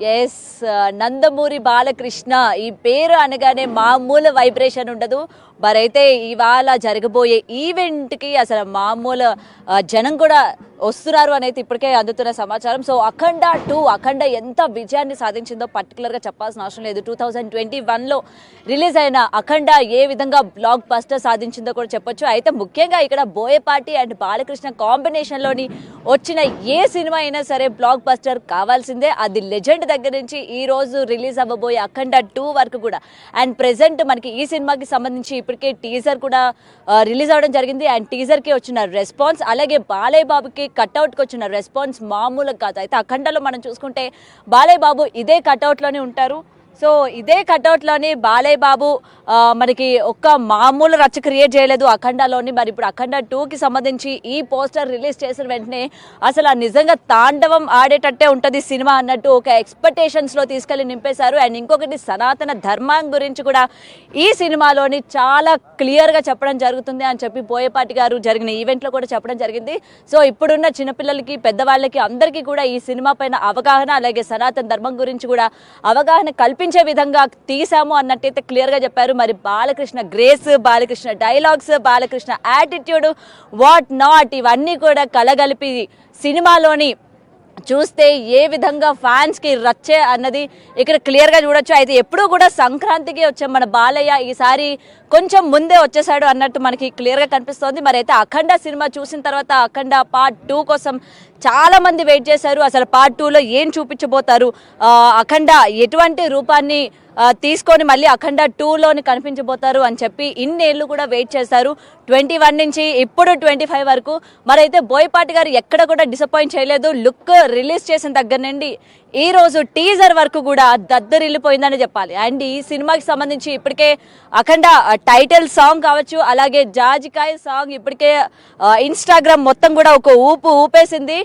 Yes Nandamuri Balakrishna ఈ పేరు అనగానే మామూలు వైబ్రేషన్ ఉండదు. మరైతే ఇవాళ జరగబోయే ఈవెంట్కి అసలు మామూలు జనం కూడా వస్తున్నారు అనేది ఇప్పటికే అందుతున్న సమాచారం. సో అఖండ ఎంత విజయాన్ని సాధించిందో పర్టికులర్గా చెప్పాల్సిన అవసరం లేదు. 2021లో రిలీజ్ అయిన అఖండ ఏ విధంగా బ్లాక్ బస్టర్ సాధించిందో కూడా చెప్పొచ్చు. అయితే ముఖ్యంగా ఇక్కడ బోయపాటి అండ్ బాలకృష్ణ కాంబినేషన్లోని వచ్చిన ఏ సినిమా అయినా సరే బ్లాక్ బస్టర్ కావాల్సిందే. అది లెజెండ్ దగ్గర నుంచి ఈ రోజు రిలీజ్ అవ్వబోయే అఖండ 2 వరకు కూడా. అండ్ ప్రెసెంట్ మనకి ఈ సినిమాకి సంబంధించి ఇప్పటికే టీజర్ కూడా రిలీజ్ అవ్వడం జరిగింది. అండ్ టీజర్కి వచ్చిన రెస్పాన్స్, అలాగే బాలయ్య బాబుకి కట్అవుట్కి వచ్చిన రెస్పాన్స్ మామూలుగా కాదు. అయితే అఖండలో మనం చూసుకుంటే బాలయ్య బాబు ఇదే కట్అవుట్లోనే ఉంటారు. సో ఇదే కట్అవుట్లోని బాలయ్య బాబు మనకి ఒక్క మామూలు రచ్చ క్రియేట్ చేయలేదు అఖండలోని. మరి ఇప్పుడు అఖండ 2కి సంబంధించి ఈ పోస్టర్ రిలీజ్ చేసిన వెంటనే అసలు నిజంగా తాండవం ఆడేటట్టే ఉంటుంది సినిమా అన్నట్టు ఒక ఎక్స్పెక్టేషన్స్లో తీసుకెళ్లి నింపేశారు. అండ్ ఇంకొకటి సనాతన ధర్మం గురించి కూడా ఈ సినిమాలోని చాలా క్లియర్గా చెప్పడం జరుగుతుంది అని చెప్పి బోయపాటి గారు జరిగిన ఈవెంట్లో కూడా చెప్పడం జరిగింది. సో ఇప్పుడున్న చిన్నపిల్లలకి పెద్దవాళ్ళకి అందరికీ కూడా ఈ సినిమా పైన అవగాహన, అలాగే సనాతన ధర్మం గురించి కూడా అవగాహన కల్పించే విధంగా తీసాము అన్నట్టయితే క్లియర్గా చెప్పారు. మరి Balakrishna grace, Balakrishna dialogues, Balakrishna attitude, what not ఇవన్నీ కూడా కలగలిపి సినిమాలోని చూస్తే ఏ విధంగా ఫ్యాన్స్కి రచ్చే అన్నది ఇక్కడ క్లియర్గా చూడొచ్చు. అయితే ఎప్పుడూ కూడా సంక్రాంతికి వచ్చే మన బాలయ్య ఈసారి కొంచెం ముందే వచ్చేసాడు అన్నట్టు మనకి క్లియర్గా కనిపిస్తోంది. మరి అయితే అఖండ సినిమా చూసిన తర్వాత అఖండ పార్ట్ 2 కోసం చాలా మంది వెయిట్ చేశారు. అసలు పార్ట్ 2లో ఏం చూపించబోతారు, అఖండ ఎటువంటి రూపాన్ని తీసుకొని మళ్ళీ అఖండ 2లోని కనిపించబోతారు అని చెప్పి ఇన్నేళ్ళు కూడా వెయిట్ చేశారు. 21 నుంచి ఇప్పుడు 25 వరకు. మరైతే బోయపాటి గారు ఎక్కడ కూడా డిసప్పాయింట్ చేయలేదు. లుక్ రిలీజ్ చేసిన దగ్గర నుండి ఈ రోజు టీజర్ వరకు కూడా దద్దరిల్లిపోయిందని చెప్పాలి. అండ్ ఈ సినిమాకి సంబంధించి ఇప్పటికే అఖండ టైటిల్ సాంగ్ కావచ్చు, అలాగే జాజికాయ సాంగ్ ఇప్పటికే ఇన్స్టాగ్రామ్ మొత్తం కూడా ఒక ఊపేసింది.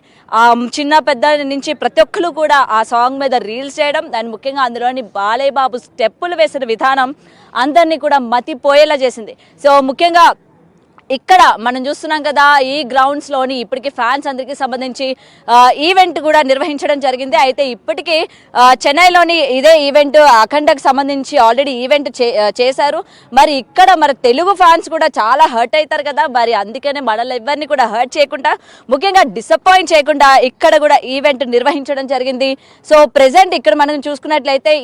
చిన్న పెద్ద నుంచి ప్రతి ఒక్కరు కూడా ఆ సాంగ్ మీద రీల్స్ చేయడం, అండ్ ముఖ్యంగా అందులోని బాలయ్య బాబు స్టెప్పులు వేసిన విధానం అందరినీ కూడా మతిపోయేలా చేసింది. సో ముఖ్యంగా ఇక్కడ మనం చూస్తున్నాం కదా, ఈ గ్రౌండ్స్లోని ఇప్పటికీ ఫ్యాన్స్ అందరికీ సంబంధించి ఈవెంట్ కూడా నిర్వహించడం జరిగింది. అయితే ఇప్పటికీ చెన్నైలోని ఇదే ఈవెంట్ అఖండకు సంబంధించి ఆల్రెడీ ఈవెంట్ చేశారు. మరి ఇక్కడ మరి తెలుగు ఫ్యాన్స్ కూడా చాలా హర్ట్ అవుతారు కదా, మరి అందుకనే మనల్ని ఎవరిని కూడా హర్ట్ చేయకుండా, ముఖ్యంగా డిసప్పాయింట్ చేయకుండా ఇక్కడ కూడా ఈవెంట్ నిర్వహించడం జరిగింది. సో ప్రెసెంట్ ఇక్కడ మనం చూసుకున్నట్లయితే